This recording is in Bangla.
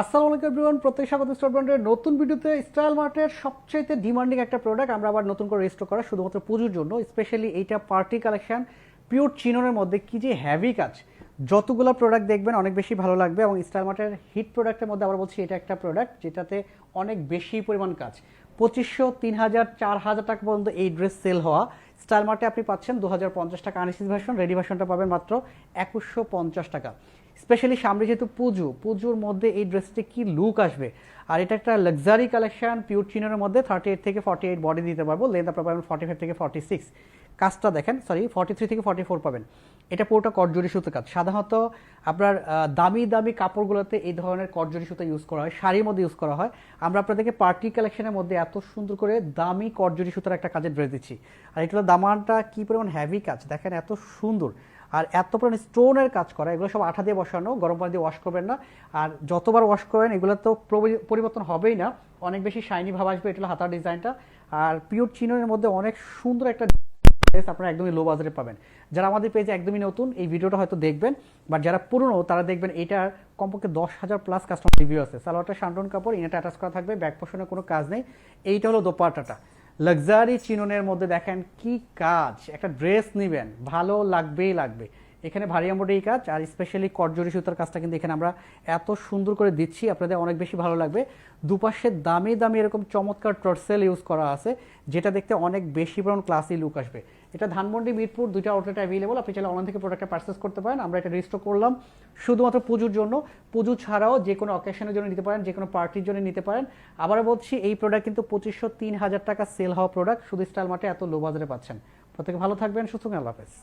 আসসালামু আলাইকুম এভরিওয়ান, প্রত্যেক স্বাগত স্টার ব্র্যান্ডের নতুন ভিডিওতে। স্টাইল মার্টের সবচেয়ে ডিমান্ডিং একটা প্রোডাক্ট আমরা আবার নতুন করে রেজিস্টার করা শুধুমাত্র পুজোর জন্য। স্পেশালি এইটা পার্টি কালেকশন, পিওর চিননের মধ্যে কি যে হ্যাভি কাজ। যতগুলো প্রোডাক্ট দেখবেন অনেক বেশি ভালো লাগবে, এবং স্টাইল মার্টের হিট প্রোডাক্টের মধ্যে আবার বলছি এটা একটা প্রোডাক্ট যেটাতে অনেক বেশি পরিমাণ কাজ। 2500, 3000, 4000 টাকা পর্যন্ত এই ড্রেস সেল হওয়া। স্টাইল মার্টে আপনি পাচ্ছেন 2050 টাকা আনস্টিচ ভার্সন, রেডি ভার্সনটা পাবেন মাত্র 2150 টাকা। স্পেশালি সামনে যেহেতু পুজোর মধ্যে এই ড্রেসটি কি লুক আসবে। আর এটা একটা লাক্সারি কালেকশন, পিওর চিননের মধ্যে 38 থেকে 48 বডি দিতে পারবো, লেন্থ আপনার পাবেন 45 থেকে 46। কাজটা দেখেন, 43 থেকে 44 পাবেন। এটা পুরোটা কটজরি সুতো কাজ। সাধারণত আপনার দামি দামি কাপড়গুলোতে এই ধরনের কটজরি সুতো ইউজ করা হয়, শাড়ির মধ্যে ইউজ করা হয়। আমরা আপনাদেরকে পার্টি কালেকশনের মধ্যে এত সুন্দর করে দামি কটজরি সুতোর একটা কাজের ড্রেস দিচ্ছি। আর এগুলো দামানটা কি পরিমাণ হ্যাভি কাজ দেখেন, এত সুন্দর। আর এত পরিমাণ স্টোনের কাজ করা, এগুলো সব আঠা দিয়ে বসানো, গরম পানি দিয়ে ওয়াশ করবেন না। আর যতবার ওয়াশ করেন এগুলো তো পরিবর্তন হবেই না, অনেক বেশি শাইনি ভাব আসবে। এটা হলো হাতার ডিজাইনটা। আর পিওর চিনোর মধ্যে অনেক সুন্দর একটা ড্রেস আপনারা একদমই লো বাজারে পাবেন। যারা আমাদের পেজে একদমই নতুন এই ভিডিওটা হয়তো দেখবেন, বাট যারা পুরনো তারা দেখবেন এটার কমপক্ষে 10,000 প্লাস কাস্টমার রিভিউ আছে। সালোয়ারটা শান্টন কাপড়, ইনারটা অ্যাটাচ করা থাকবে, ব্যাক পোর্শনে কোনো কাজ নেই। এইটা হলো দোপাট্টাটা, লাক্সারি চিননের মধ্যে দেখেন কি কাজ। একটা ড্রেস নেবেন ভালো লাগবেই লাগবে। এখানে ভারী এমব্রয়ডারি কাজ আর স্পেশালি কটজরি সুতার কাজটা কিন্তু এখানে আমরা এত সুন্দর করে দিচ্ছি, আপনাদের অনেক বেশি ভালো লাগবে। দুপাশে দামি দামি এরকম চমৎকার টর্সেল ইউজ করা আছে, যেটা দেখতে অনেক বেশি পরিমাণ ক্লাসি লুক আসবে। এটা ধানমন্ডি, মিরপুর দুইটা আউটলেট অ্যাভেলেবল, আপনি চাইলে অনলাইন থেকে প্রোডাক্টটা পারচেস করতে পারেন। আমরা এটা রেজিস্টার করলাম শুধুমাত্র পুজোর জন্য। পুজো ছাড়াও যে কোনো অকেশনের জন্য নিতে পারেন, যে কোনো পার্টির জন্য নিতে পারেন। আবার বলছি এই প্রোডাক্ট কিন্তু 2500, 3000 টাকা সেল হওয়া প্রোডাক্ট, শুধু স্টাইল মার্টে এত লো বাজারে পাচ্ছেন। প্রত্যেকে ভালো থাকবেন, সুস্থ থাকবেন, আল্লাহ হাফেজ।